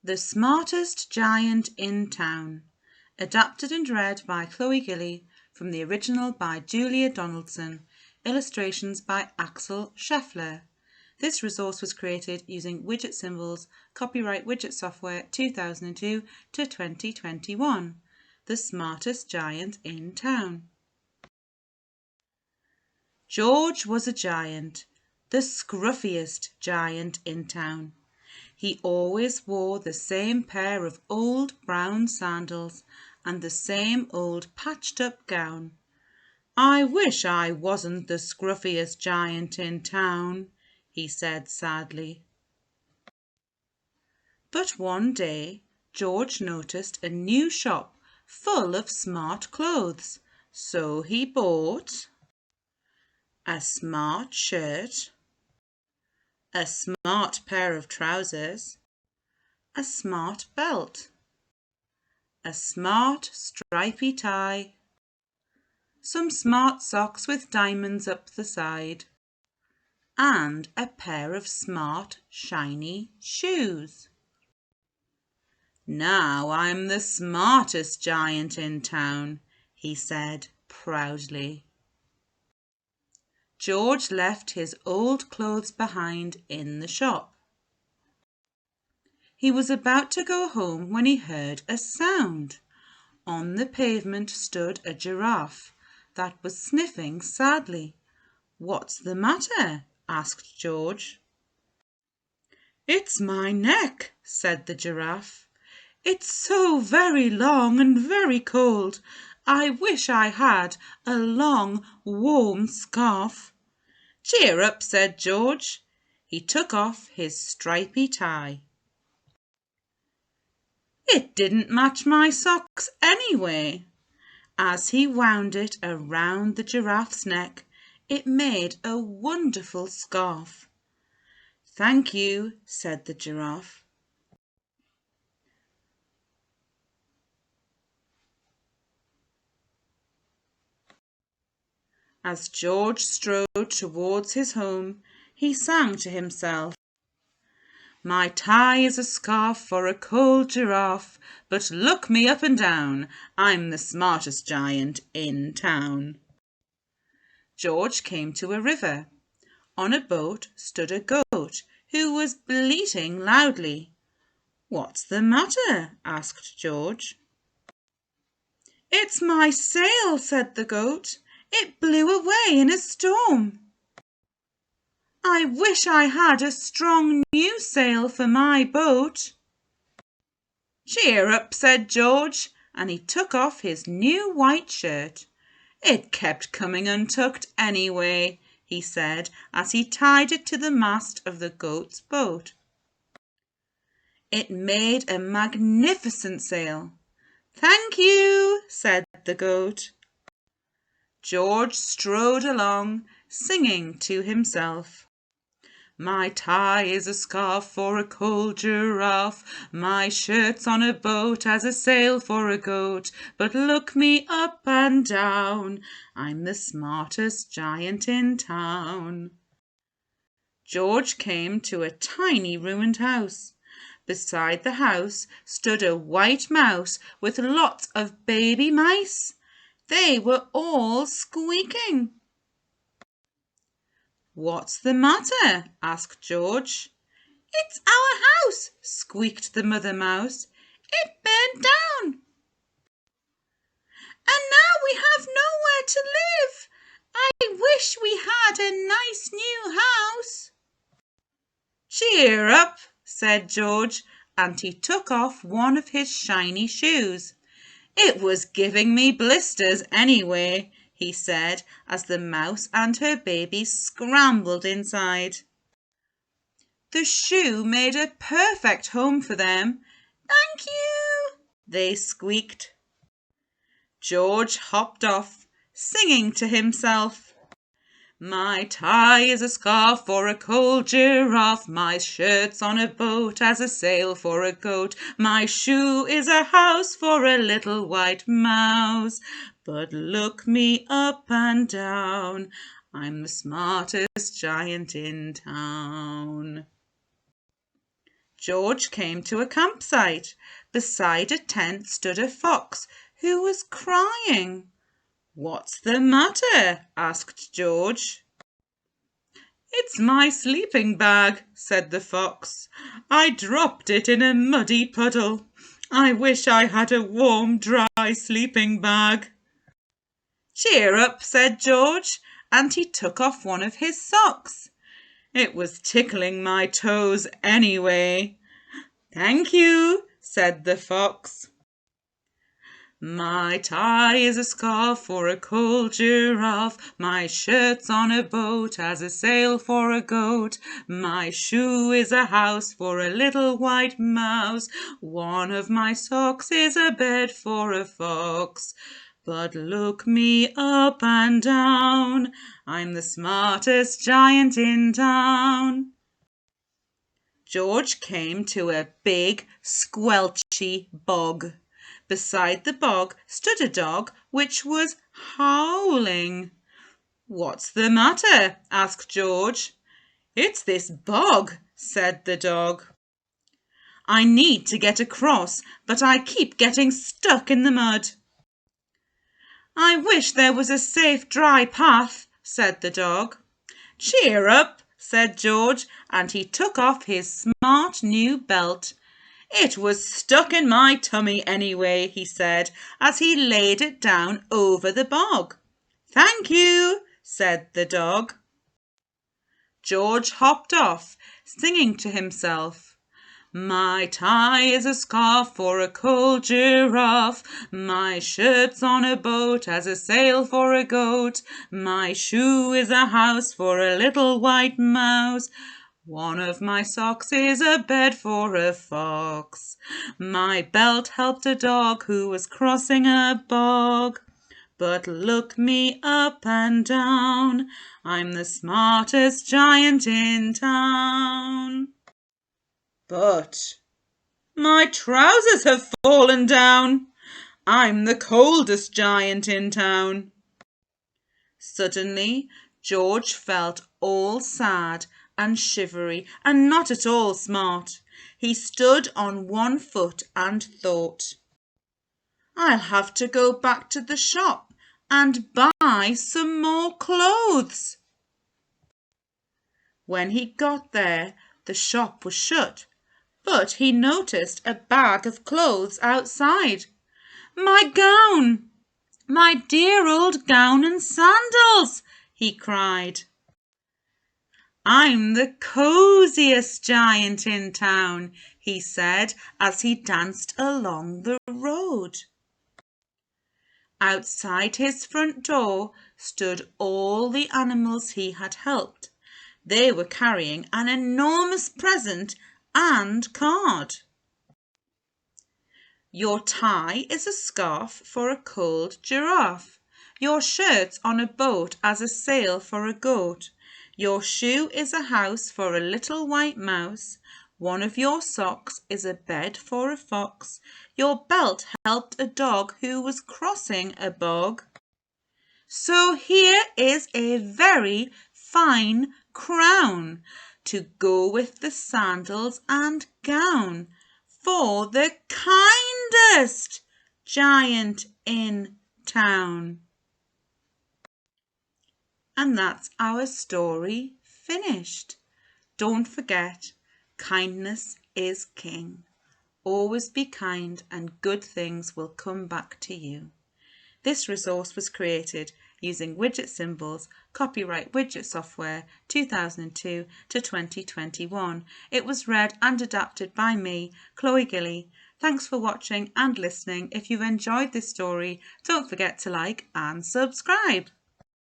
The Smartest Giant in Town. Adapted and read by Chloe Gilly from the original by Julia Donaldson. Illustrations by Axel Scheffler. This resource was created using widget symbols, copyright Widget Software 2002 to 2021. The Smartest Giant in Town. George was a giant, the scruffiest giant in town. He always wore the same pair of old brown sandals and the same old patched-up gown. "I wish I wasn't the scruffiest giant in town," he said sadly. But one day George noticed a new shop full of smart clothes, so he bought a smart shirt, a smart pair of trousers, a smart belt, a smart stripy tie, some smart socks with diamonds up the side, and a pair of smart shiny shoes. "Now I'm the smartest giant in town," he said proudly. George left his old clothes behind in the shop. He was about to go home when he heard a sound. On the pavement stood a giraffe that was sniffing sadly. "What's the matter?" asked George. "It's my neck," said the giraffe. "It's so very long and very cold. I wish I had a long, warm scarf." "Cheer up," said George. He took off his stripy tie. It didn't match my socks anyway. As he wound it around the giraffe's neck, it made a wonderful scarf. "Thank you," said the giraffe. As George strode towards his home, he sang to himself, "My tie is a scarf for a cold giraffe, but look me up and down, I'm the smartest giant in town." George came to a river. On a boat stood a goat who was bleating loudly. "What's the matter?" asked George. "It's my sail," said the goat. "It blew away in a storm." "I wish I had a strong new sail for my boat." "Cheer up," said George, and he took off his new white shirt. "It kept coming untucked anyway," he said as he tied it to the mast of the goat's boat. It made a magnificent sail. "Thank you," said the goat. George strode along, singing to himself, "My tie is a scarf for a cold giraffe, my shirt's on a boat as a sail for a goat, but look me up and down, I'm the smartest giant in town." George came to a tiny ruined house. Beside the house stood a white mouse with lots of baby mice. They were all squeaking. "What's the matter?" asked George. "It's our house," squeaked the mother mouse. "It burned down, and now we have nowhere to live. I wish we had a nice new house." "Cheer up," said George, and he took off one of his shiny shoes. "It was giving me blisters anyway," he said as the mouse and her baby scrambled inside. The shoe made a perfect home for them. "Thank you," they squeaked. George hopped off, singing to himself, "My tie is a scarf for a cold giraffe, my shirt's on a boat as a sail for a goat, my shoe is a house for a little white mouse, but look me up and down, I'm the smartest giant in town." George came to a campsite. Beside a tent stood a fox who was crying. "What's the matter?" asked George. "It's my sleeping bag," said the fox. "I dropped it in a muddy puddle. I wish I had a warm, dry sleeping bag." "Cheer up," said George, and he took off one of his socks. "It was tickling my toes anyway." "Thank you," said the fox. My tie is a scarf for a cold giraffe, my shirt's on a boat as a sail for a goat, my shoe is a house for a little white mouse, one of my socks is a bed for a fox. But look me up and down, I'm the smartest giant in town. George came to a big, squelchy bog. Beside the bog stood a dog which was howling. "What's the matter?" asked George. "It's this bog," said the dog. "I need to get across, but I keep getting stuck in the mud." "I wish there was a safe, dry path," said the dog. "Cheer up," said George, and he took off his smart new belt. "It was stuck in my tummy anyway," he said, as he laid it down over the bog. "Thank you," said the dog. George hopped off, singing to himself. My tie is a scarf for a cold giraffe, my shirt's on a boat as a sail for a goat, my shoe is a house for a little white mouse, one of my socks is a bed for a fox, my belt helped a dog who was crossing a bog. But look me up and down, I'm the smartest giant in town. But my trousers have fallen down, I'm the coldest giant in town. Suddenly George felt all sad and shivery and not at all smart. He stood on one foot and thought, "I'll have to go back to the shop and buy some more clothes." When he got there, the shop was shut, but he noticed a bag of clothes outside. "My gown! My dear old gown and sandals!" he cried. "I'm the cosiest giant in town," he said as he danced along the road. Outside his front door stood all the animals he had helped. They were carrying an enormous present and card. Your tie is a scarf for a cold giraffe. Your shirt's on a boat as a sail for a goat. Your shoe is a house for a little white mouse. One of your socks is a bed for a fox. Your belt helped a dog who was crossing a bog. So here is a very fine crown to go with the sandals and gown for the kindest giant in town. And that's our story finished. Don't forget, kindness is king. Always be kind and good things will come back to you. This resource was created using widget symbols, copyright Widget Software 2002 to 2021. It was read and adapted by me, Chloe Gilly. Thanks for watching and listening. If you've enjoyed this story, don't forget to like and subscribe.